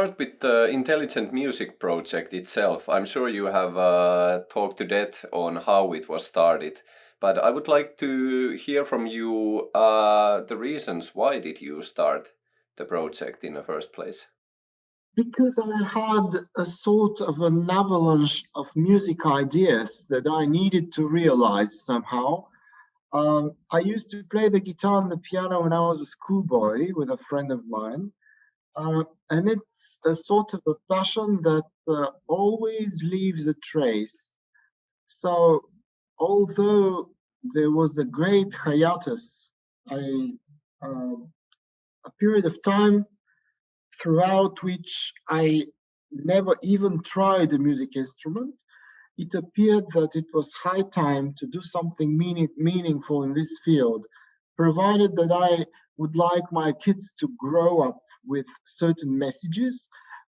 start with the Intelligent Music project itself. I'm sure you have talked to death on how it was started, but I would like to hear from you the reasons why did you start the project in the first place? Because I had a sort of an avalanche of music ideas that I needed to realize somehow. I used to play the guitar and the piano when I was a schoolboy with a friend of mine. And it's a sort of a passion that always leaves a trace. So, although there was a great hiatus, uh, a period of time throughout which I never even tried a music instrument, it appeared that it was high time to do something meaningful in this field, provided that I would like my kids to grow up with certain messages,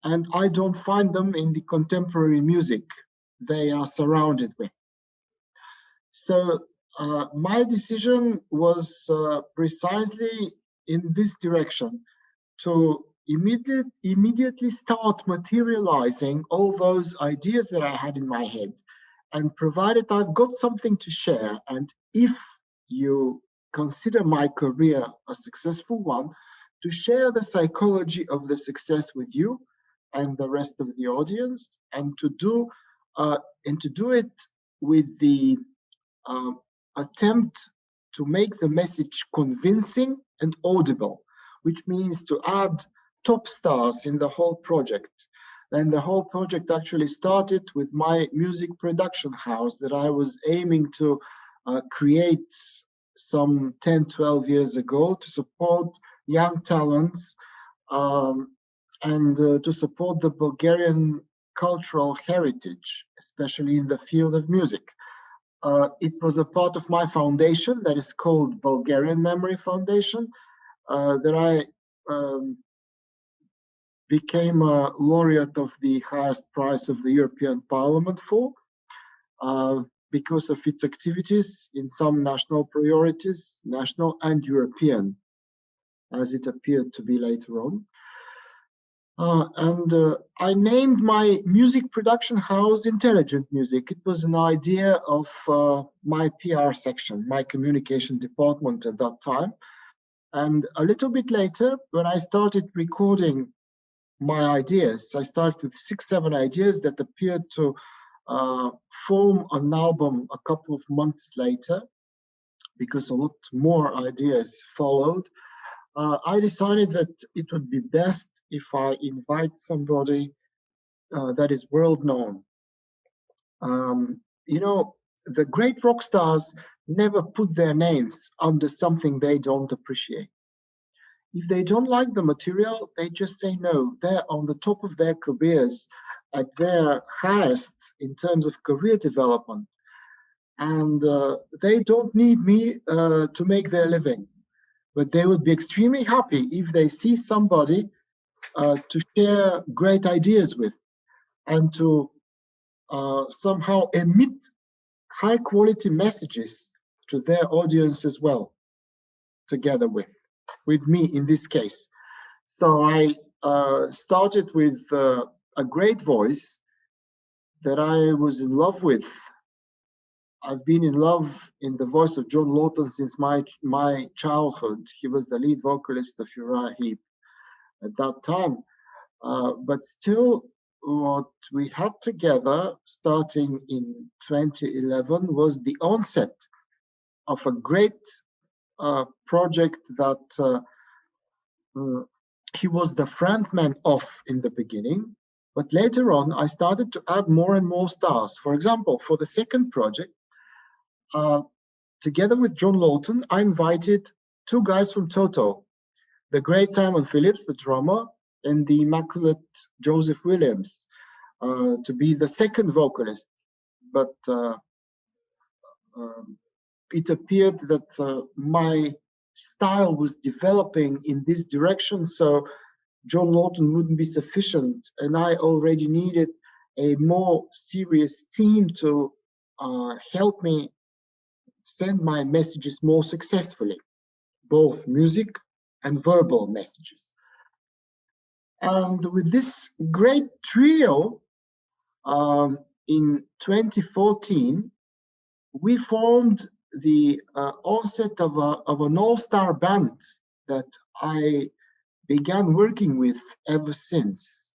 and I don't find them in the contemporary music they are surrounded with. So my decision was precisely in this direction, to immediately start materializing all those ideas that I had in my head. And provided I've got something to share, and if you consider my career a successful one, to share the psychology of the success with you and the rest of the audience, and to do it with the attempt to make the message convincing and audible, which means to add top stars in the whole project. And the whole project actually started with my music production house that I was aiming to create some 10, 12 years ago to support young talents and to support the Bulgarian cultural heritage, especially in the field of music. It was a part of my foundation that is called Bulgarian Memory Foundation that I became a laureate of the highest prize of the European Parliament for, because of its activities in some national priorities, national and European, as it appeared to be later on. I named my music production house Intelligent Music. It was an idea of my PR section, my communication department at that time. And a little bit later, when I started recording my ideas, I started with 6, 7 ideas that appeared to form an album a couple of months later, because a lot more ideas followed. I decided that it would be best if I invite somebody that is world known. You know, the great rock stars never put their names under something they don't appreciate. If they don't like the material, they just say no. They're on the top of their careers, at their highest in terms of career development. And they don't need me to make their living. But they would be extremely happy if they see somebody to share great ideas with and to somehow emit high quality messages to their audience as well, together with me in this case. So I started with a great voice that I was in love with. I've been in love in the voice of John Lawton since my childhood. He was the lead vocalist of Uriah Heep at that time. But still, what we had together starting in 2011 was the onset of a great project that he was the frontman of in the beginning. But later on, I started to add more and more stars. For example, for the second project, together with John Lawton, I invited 2 guys from Toto, the great Simon Phillips, the drummer, and the immaculate Joseph Williams, to be the second vocalist. But it appeared that my style was developing in this direction, so John Lawton wouldn't be sufficient, and I already needed a more serious team to help me send my messages more successfully, both music and verbal messages. And with this great trio, in 2014, we formed the onset of an all-star band that I began working with ever since.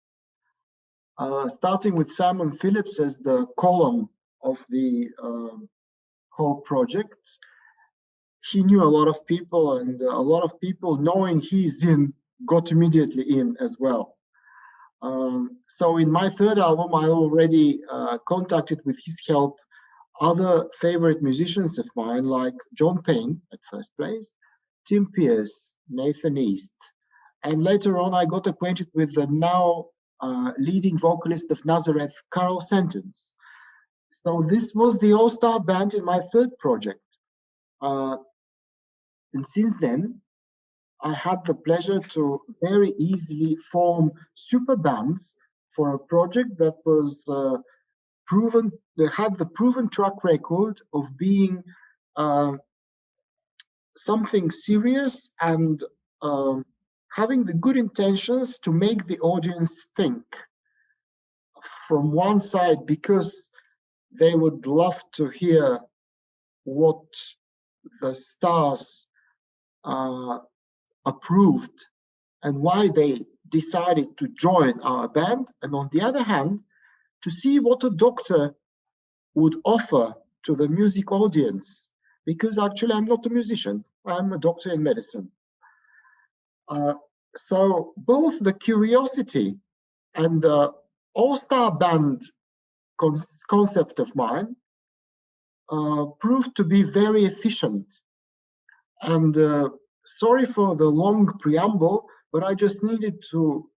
Starting with Simon Phillips as the column of the whole project. He knew a lot of people, and a lot of people, knowing he's in, got immediately in as well. So in my third album, I already contacted, with his help, other favorite musicians of mine, like John Payne at first place, Tim Pierce, Nathan East. And later on, I got acquainted with the now leading vocalist of Nazareth, Carl Sentence. So this was the all-star band in my third project. And since then, I had the pleasure to very easily form super bands for a project that was proven, they had the proven track record of being something serious and having the good intentions to make the audience think from one side, because they would love to hear what the stars approved and why they decided to join our band, and on the other hand, to see what a doctor would offer to the music audience, because actually I'm not a musician, I'm a doctor in medicine. So both the curiosity and the all-star band concept of mine proved to be very efficient. And sorry for the long preamble, but I just needed to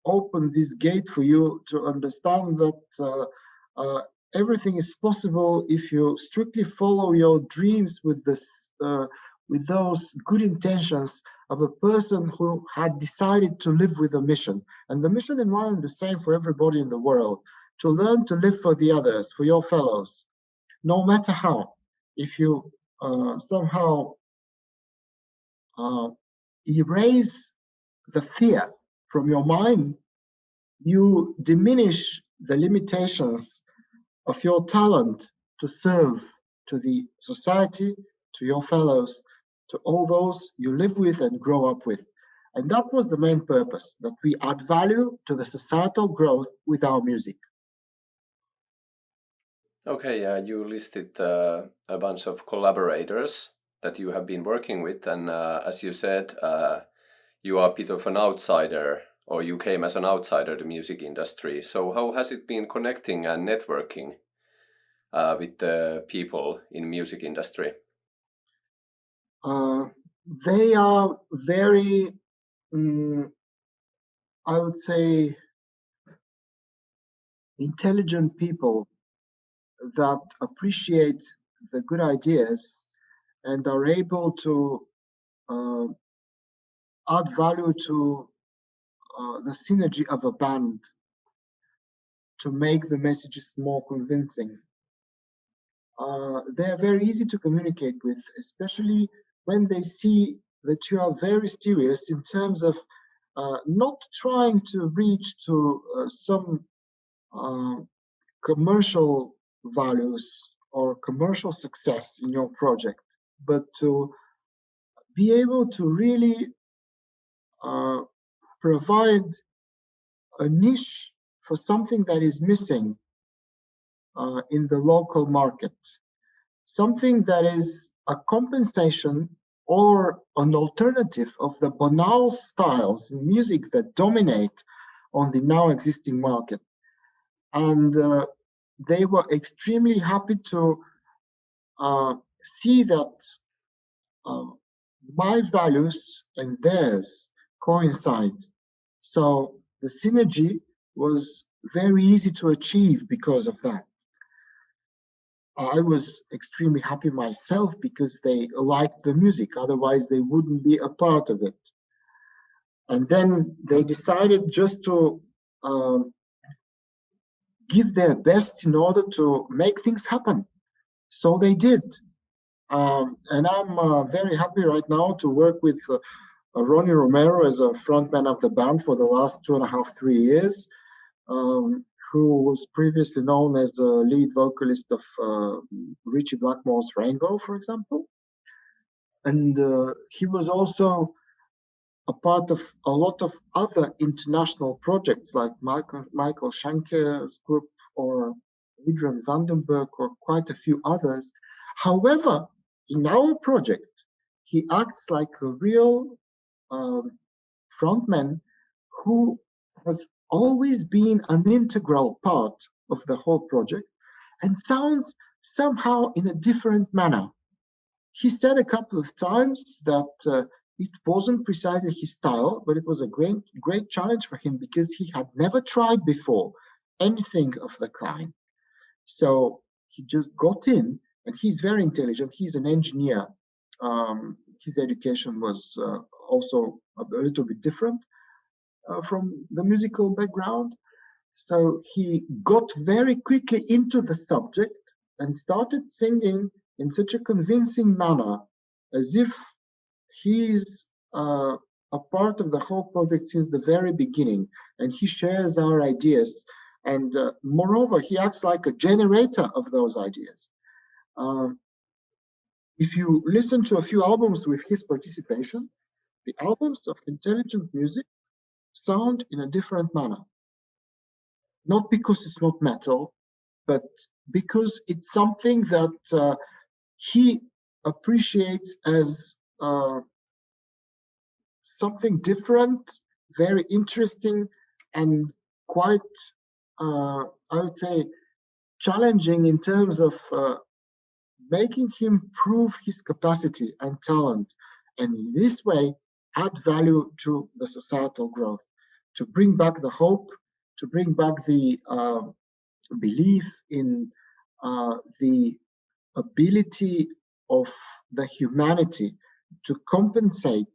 open this gate for you to understand that everything is possible if you strictly follow your dreams with this, with those good intentions of a person who had decided to live with a mission. And the mission in mind is the same for everybody in the world: to learn to live for the others, for your fellows, no matter how. If you somehow erase the fear from your mind, you diminish the limitations of your talent to serve to the society, to your fellows, to all those you live with and grow up with. And that was the main purpose, that we add value to the societal growth with our music. Okay, you listed a bunch of collaborators that you have been working with, and as you said, you are a bit of an outsider, or you came as an outsider to the music industry. So how has it been connecting and networking with the people in music industry? They are very, I would say, intelligent people that appreciate the good ideas and are able to add value to the synergy of a band to make the messages more convincing. They are very easy to communicate with, especially when they see that you are very serious in terms of not trying to reach to some commercial values or commercial success in your project, but to be able to really provide a niche for something that is missing in the local market, something that is a compensation or an alternative of the banal styles in music that dominate on the now existing market. And they were extremely happy to see that my values and theirs coincide. So the synergy was very easy to achieve because of that. I was extremely happy myself because they liked the music, otherwise they wouldn't be a part of it. And then they decided just to give their best in order to make things happen. So they did. And I'm very happy right now to work with Ronnie Romero is a frontman of the band for the last 2.5, 3 years, who was previously known as a lead vocalist of Richie Blackmore's Rainbow, for example. And he was also a part of a lot of other international projects like Michael Schenker's group or Adrian Vandenberg or quite a few others. However, in our project, he acts like a real frontman who has always been an integral part of the whole project and sounds somehow in a different manner. He said a couple of times that it wasn't precisely his style, but it was a great challenge for him because he had never tried before anything of the kind. So he just got in, and he's very intelligent. He's an engineer. His education was also a little bit different from the musical background. So he got very quickly into the subject and started singing in such a convincing manner, as if he's a part of the whole project since the very beginning, and he shares our ideas. And moreover, he acts like a generator of those ideas. If you listen to a few albums with his participation, the albums of intelligent music sound in a different manner. Not because it's not metal, but because it's something that he appreciates as something different, very interesting, and quite, I would say, challenging in terms of making him prove his capacity and talent, and in this way add value to the societal growth, to bring back the hope, to bring back the belief in the ability of the humanity to compensate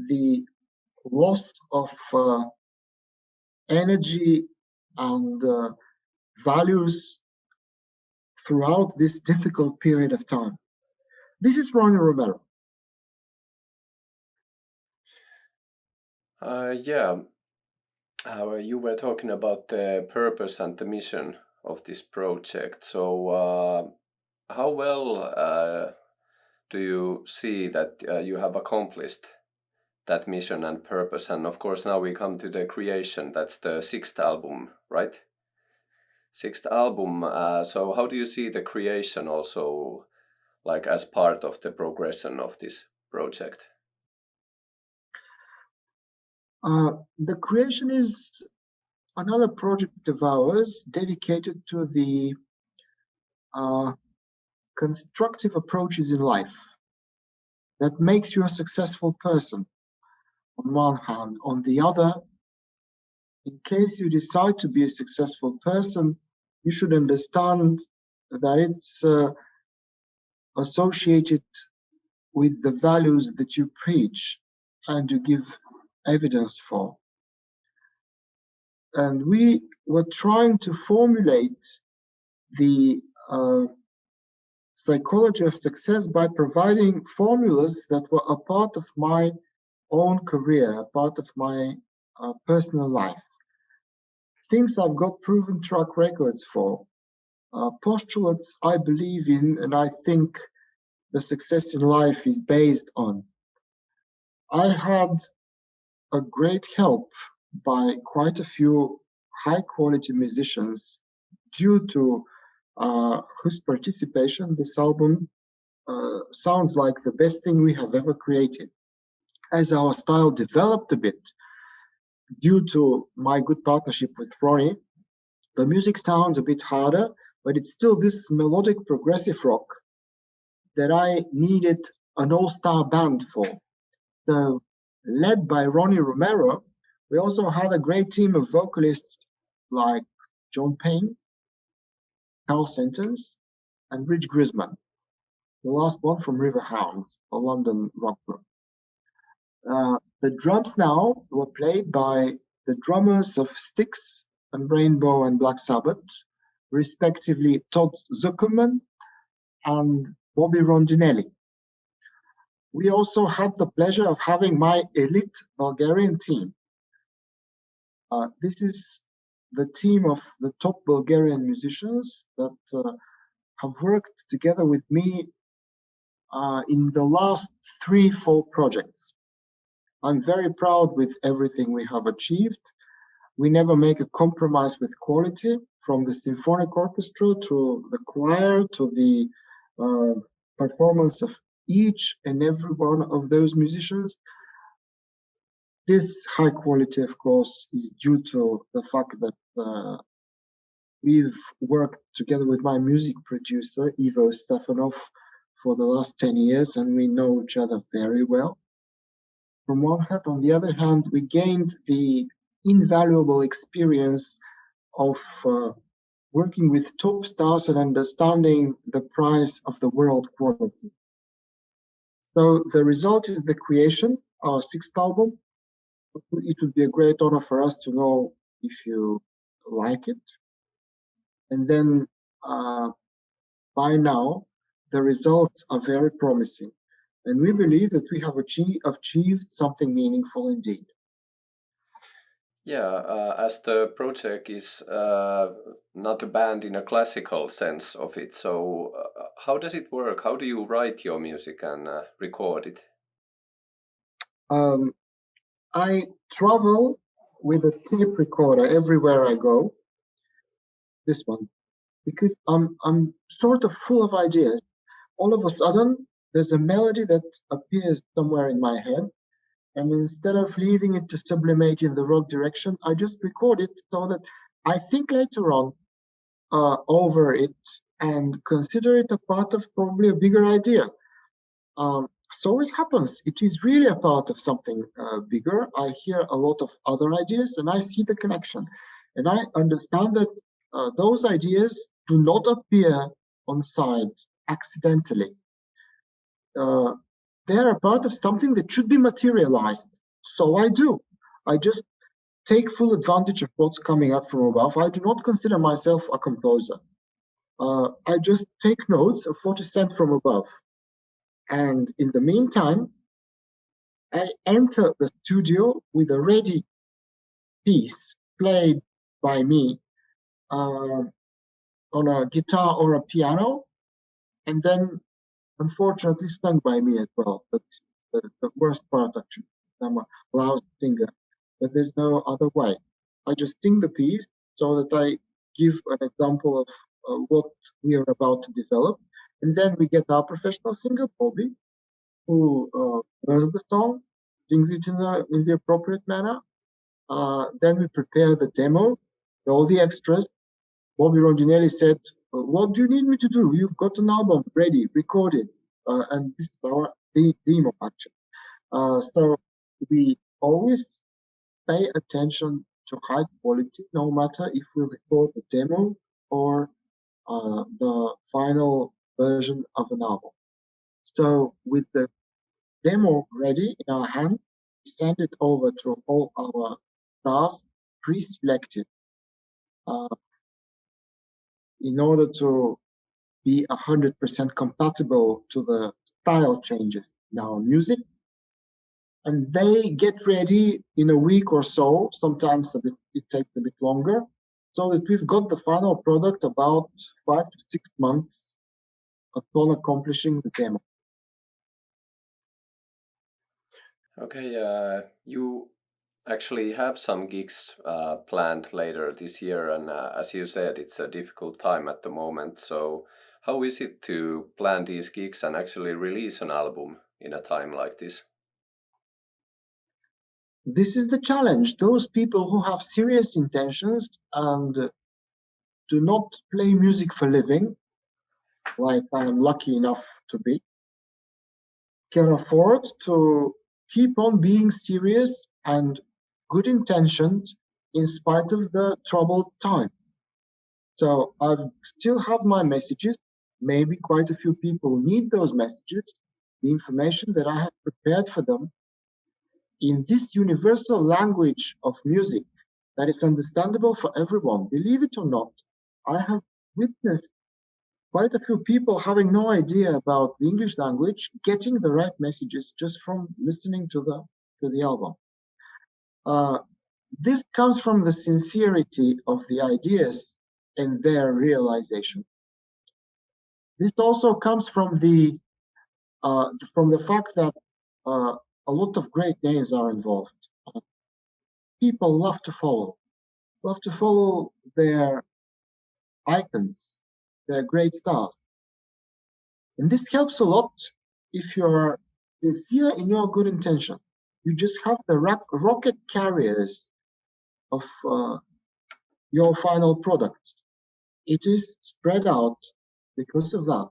the loss of energy and values throughout this difficult period of time. This is Ronnie Romero. Yeah, you were talking about the purpose and the mission of this project. So, how well do you see that you have accomplished that mission and purpose? And of course, now we come to the creation. That's the sixth album, right? Sixth album. So, how do you see the creation also, like as part of the progression of this project? The creation is another project of ours dedicated to the constructive approaches in life that makes you a successful person on one hand. On the other, in case you decide to be a successful person, you should understand that it's associated with the values that you preach and you give evidence for. And we were trying to formulate the psychology of success by providing formulas that were a part of my own career, a part of my personal life. Things I've got proven track records for, postulates I believe in and I think the success in life is based on. I had a great help by quite a few high quality musicians due to whose participation this album sounds like the best thing we have ever created. As our style developed a bit, due to my good partnership with Ronnie, the music sounds a bit harder, but it's still this melodic progressive rock that I needed an all-star band for. So, led by Ronnie Romero, we also had a great team of vocalists like John Payne, Carl Sentence, and Rich Grisman, the last one from Riverhounds, a London rock group. The drums now were played by the drummers of Styx and Rainbow and Black Sabbath, respectively Todd Zuckerman and Bobby Rondinelli. we also had the pleasure of having my elite Bulgarian team. This is the team of the top Bulgarian musicians that have worked together with me in the last 3-4 projects. I'm very proud with everything we have achieved. We never make a compromise with quality, from the symphonic orchestra to the choir to the performance of each and every one of those musicians. This high quality, of course, is due to the fact that we've worked together with my music producer, Ivo Stefanov, for the last 10 years, and we know each other very well. From one hand, on the other hand, we gained the invaluable experience of working with top stars and understanding the price of the world quality. So the result is the creation, our 6th album. It would be a great honor for us to know if you like it. And then by now, the results are very promising. And we believe that we have achieved something meaningful indeed. Yeah, as the project is not a band in a classical sense of it, so how does it work? How do you write your music and record it? I travel with a tape recorder everywhere I go. This one, because I'm sort of full of ideas. All of a sudden, there's a melody that appears somewhere in my head, and instead of leaving it to sublimate in the wrong direction, I just record it so that I think later on over it and consider it a part of probably a bigger idea. So it happens. It is really a part of something bigger. I hear a lot of other ideas and I see the connection. And I understand that those ideas do not appear on side accidentally. They're a part of something that should be materialized. So I do. I just take full advantage of what's coming up from above. I do not consider myself a composer. I just take notes of what is sent from above. And in the meantime, I enter the studio with a ready piece played by me on a guitar or a piano, and then unfortunately sung by me as well. That's the worst part, actually. I'm a lousy singer, but there's no other way. I just sing the piece so that I give an example of what we are about to develop. And then we get our professional singer, Bobby, who learns the song, sings it in the appropriate manner. Then we prepare the demo, all the extras. Bobby Rondinelli said, "What do you need me to do? You've got an album ready, recorded." And this is our demo, actually. So we always pay attention to high quality, no matter if we record the demo or the final version of an album. So with the demo ready in our hand, we send it over to all our staff, pre-selected, in order to be 100% compatible to the style changes in our music. And they get ready in a week or so. Sometimes it takes a bit longer, so that we've got the final product about 5 to 6 months upon accomplishing the demo. Okay, you actually have some gigs planned later this year, and as you said, it's a difficult time at the moment. So, how is it to plan these gigs and actually release an album in a time like this? This is the challenge. Those people who have serious intentions and do not play music for living, like I am lucky enough to be, can afford to keep on being serious and good intentioned in spite of the troubled time. So I still have my messages. Maybe quite a few people need those messages, the information that I have prepared for them in this universal language of music that is understandable for everyone. Believe it or not, I have witnessed quite a few people having no idea about the English language, getting the right messages just from listening to the album. This comes from the sincerity of the ideas and their realization. This also comes from the fact that a lot of great names are involved. People love to follow their icons, their great stars. And this helps a lot if you're sincere in your good intention. You just have the rocket carriers of your final product. It is spread out because of that.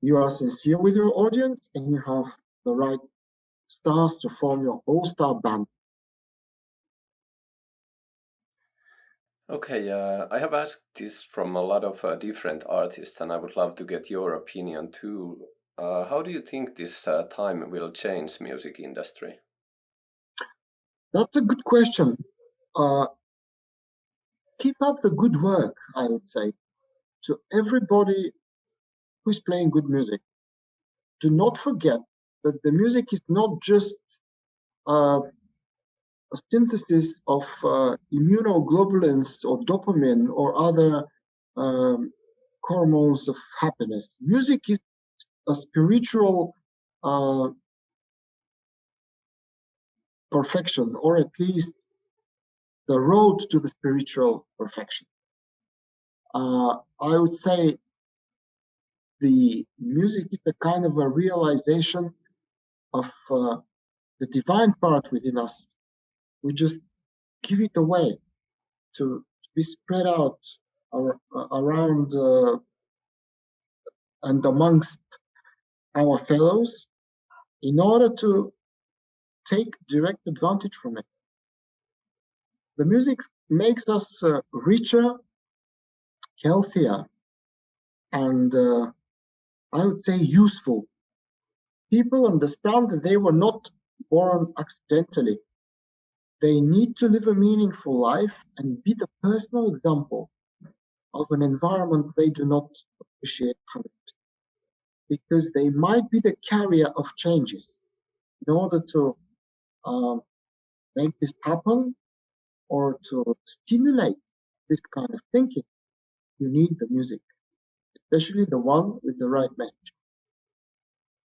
You are sincere with your audience and you have the right stars to form your all-star band. Okay, I have asked this from a lot of different artists, and I would love to get your opinion too. How do you think this time will change music industry? That's a good question. Keep up the good work, I would say, to everybody who's playing good music. Do not forget that the music is not just a synthesis of immunoglobulins or dopamine or other hormones of happiness. Music is a spiritual perfection, or at least the road to the spiritual perfection. I would say the music is a kind of a realization of the divine part within us. We just give it away to be spread out around and amongst our fellows in order to take direct advantage from it. The music makes us richer, healthier, and I would say useful. People understand that they were not born accidentally. They need to live a meaningful life and be the personal example of an environment they do not appreciate 100%, because they might be the carrier of changes. In order to make this happen or to stimulate this kind of thinking, you need the music, especially the one with the right message.